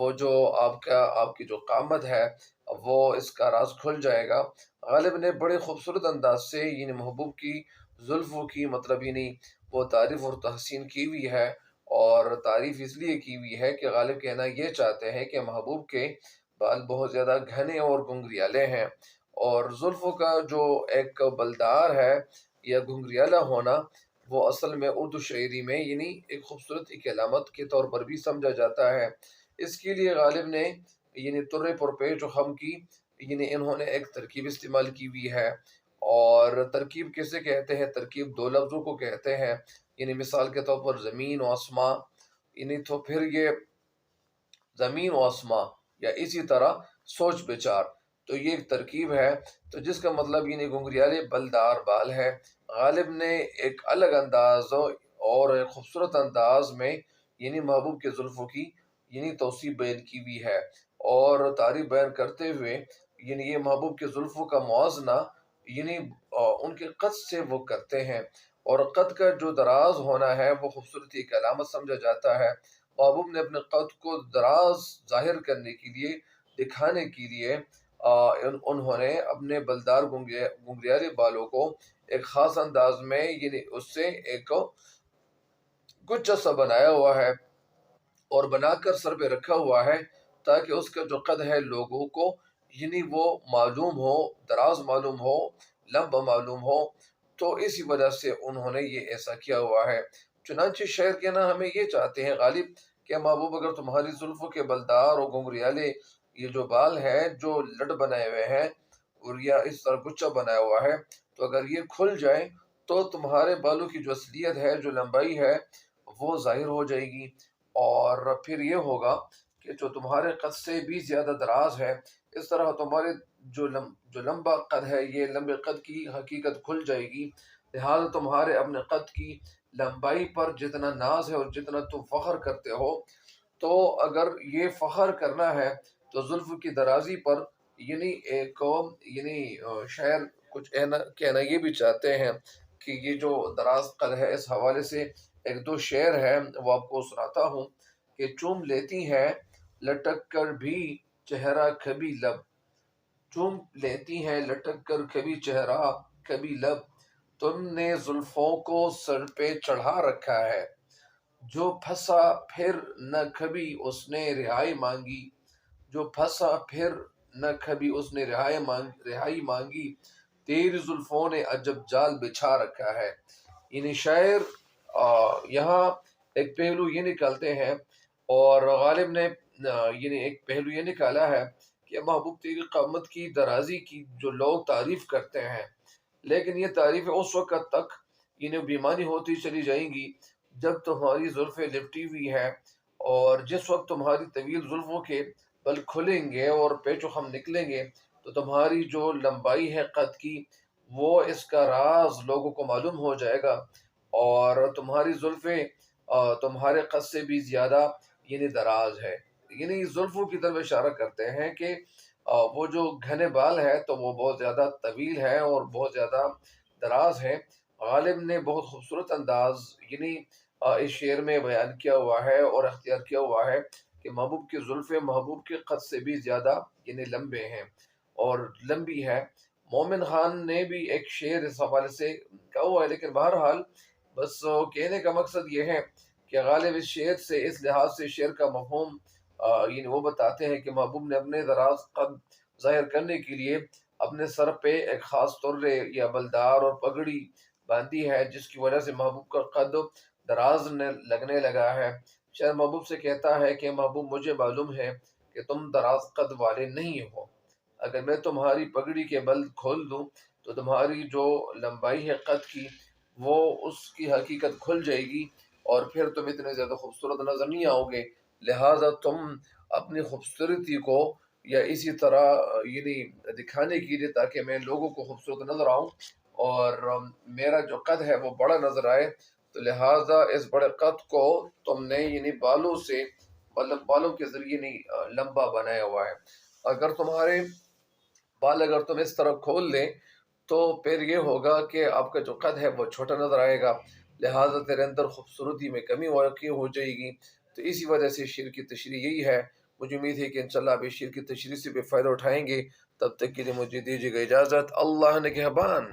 وہ جو آپ کی جو قامت ہے وہ اس کا راز کھل جائے گا۔ غالب نے بڑے خوبصورت انداز سے یعنی محبوب کی زلفوں کی مطلب یعنی وہ تعریف اور تحسین کی ہوئی ہے، اور تعریف اس لیے کی ہوئی ہے کہ غالب کہنا یہ چاہتے ہیں کہ محبوب کے بال بہت زیادہ گھنے اور گنگریالے ہیں، اور زلفوں کا جو ایک بلدار ہے یا گنگریالہ ہونا وہ اصل میں اردو شاعری میں یعنی ایک خوبصورت ایک علامت کے طور پر بھی سمجھا جاتا ہے۔ اس کے لیے غالب نے یعنی ترے پر پیش و خم کی یعنی انہوں نے ایک ترکیب استعمال کی ہوئی ہے، اور ترکیب کسے کہتے ہیں؟ ترکیب دو لفظوں کو کہتے ہیں، یعنی مثال کے طور پر زمین و آسماں، یعنی تو پھر یہ زمین و آسماں یا اسی طرح سوچ بچار، تو یہ ایک ترکیب ہے، تو جس کا مطلب یعنی گنگریالے بلدار بال ہے۔ غالب نے ایک الگ انداز اور ایک خوبصورت انداز میں یعنی محبوب کے زلفوں کی یعنی توصیف بیان کی ہوئی ہے، اور تعریف بیان کرتے ہوئے یعنی یہ محبوب کے زلفوں کا موازنہ یعنی ان کے قد سے وہ کرتے ہیں، اور قد کا جو دراز ہونا ہے وہ خوبصورتی کی علامت سمجھا جاتا ہے۔ محبوب نے اپنے قد کو دراز ظاہر کرنے کے لیے، دکھانے کے لیے انہوں نے اپنے بلدار گنگریالے بالوں کو ایک خاص انداز میں یعنی اس سے ایک گچھا سا بنایا ہوا ہے اور بنا کر سر پہ رکھا ہوا ہے، تاکہ اس کا جو قد ہے لوگوں کو یعنی وہ معلوم ہو، دراز معلوم ہو، لمبا معلوم ہو، تو اسی وجہ سے انہوں نے یہ ایسا کیا ہوا ہے۔ چنانچہ شاعر کہنا ہمیں یہ چاہتے ہیں غالب کہ محبوب اگر تمہاری زلفوں کے بلدار اور گنگریالے یہ جو بال ہیں جو لٹ بنائے ہوئے ہیں اور یا اس طرح گچھا بنایا ہوا ہے، تو اگر یہ کھل جائیں تو تمہارے بالوں کی جو اصلیت ہے، جو لمبائی ہے، وہ ظاہر ہو جائے گی، اور پھر یہ ہوگا کہ جو تمہارے قد سے بھی زیادہ دراز ہے، اس طرح تمہارے جو لمبا قد ہے، یہ لمبے قد کی حقیقت کھل جائے گی۔ لہٰذا تمہارے اپنے قد کی لمبائی پر جتنا ناز ہے اور جتنا تم فخر کرتے ہو، تو اگر یہ فخر کرنا ہے تو زلف کی درازی پر یعنی ایک یعنی شاعر کچھ کہنا یہ بھی چاہتے ہیں کہ یہ جو دراز قد ہے، اس حوالے سے ایک دو شعر ہے وہ آپ کو سناتا ہوں کہ چوم لیتی ہے لٹک کر بھی چہرہ کبھی لب، چوم لیتی ہے لٹک کر کبھی چہرہ کبھی لب، تم نے زلفوں کو سر پہ چڑھا رکھا ہے، جو پھنسا پھر نہ کبھی اس نے رہائی مانگی، جو پھنسا پھر نہ کبھی اس نے رہائی مانگی، تیری زلفوں نے عجب جال بچھا رکھا ہے۔ یعنی شاعر یہاں ایک پہلو یہ نکالتے ہیں، اور غالب نے یعنی ایک پہلو یہ نکالا ہے کہ محبوب تیری قامت کی درازی کی جو لوگ تعریف کرتے ہیں، لیکن یہ تعریف اس وقت تک یعنی بیمانی ہوتی چلی جائیں گی جب تمہاری زلفیں لپٹی ہوئی ہیں، اور جس وقت تمہاری طویل زلفوں کے بل کھلیں گے اور پیچ و خم نکلیں گے تو تمہاری جو لمبائی ہے قد کی وہ اس کا راز لوگوں کو معلوم ہو جائے گا، اور تمہاری زلفیں تمہارے قد سے بھی زیادہ یعنی دراز ہے۔ یعنی زلفوں کی طرف اشارہ کرتے ہیں کہ وہ جو گھنے بال ہے تو وہ بہت زیادہ طویل ہے اور بہت زیادہ دراز ہے۔ غالب نے بہت خوبصورت انداز یعنی اس شعر میں بیان کیا ہوا ہے اور اختیار کیا ہوا ہے کہ محبوب کی زلفیں محبوب کے قد سے بھی زیادہ یعنی لمبے ہیں اور لمبی ہے۔ مومن خان نے بھی ایک شعر اس حوالے سے کہا ہوا ہے، لیکن بہرحال بس کہنے کا مقصد یہ ہے کہ غالب اس شعر سے اس لحاظ سے شعر کا مفہوم یعنی وہ بتاتے ہیں کہ محبوب نے اپنے دراز قد ظاہر کرنے کے لیے اپنے سر پہ ایک خاص طرے یا بلدار اور پگڑی باندھی ہے، جس کی وجہ سے محبوب کا قد دراز لگنے لگا ہے۔ شاعر محبوب سے کہتا ہے کہ محبوب مجھے معلوم ہے کہ تم دراز قد والے نہیں ہو، اگر میں تمہاری پگڑی کے بل کھول دوں تو تمہاری جو لمبائی ہے قد کی وہ اس کی حقیقت کھل جائے گی، اور پھر تم اتنے زیادہ خوبصورت نظر نہیں آؤ گے۔ لہٰذا تم اپنی خوبصورتی کو یا اسی طرح یعنی دکھانے کے لیے تاکہ میں لوگوں کو خوبصورت نظر آؤں اور میرا جو قد ہے وہ بڑا نظر آئے، تو لہٰذا اس بڑے قد کو تم نے یعنی بالوں سے مطلب بالوں کے ذریعے نہیں لمبا بنایا ہوا ہے۔ اگر تمہارے بال اگر تم اس طرح کھول لیں تو پھر یہ ہوگا کہ آپ کا جو قد ہے وہ چھوٹا نظر آئے گا، لہٰذا تیرے اندر خوبصورتی میں کمی واقع ہو جائے گی۔ تو اسی وجہ سے شعر کی تشریح یہی ہے. مجھے امید ہے کہ انشاءاللہ آپ اس شعر کی تشریح سے بھی فائدہ اٹھائیں گے. تب تک کے لیے مجھے دیجیے گا اجازت. اللہ نگہبان.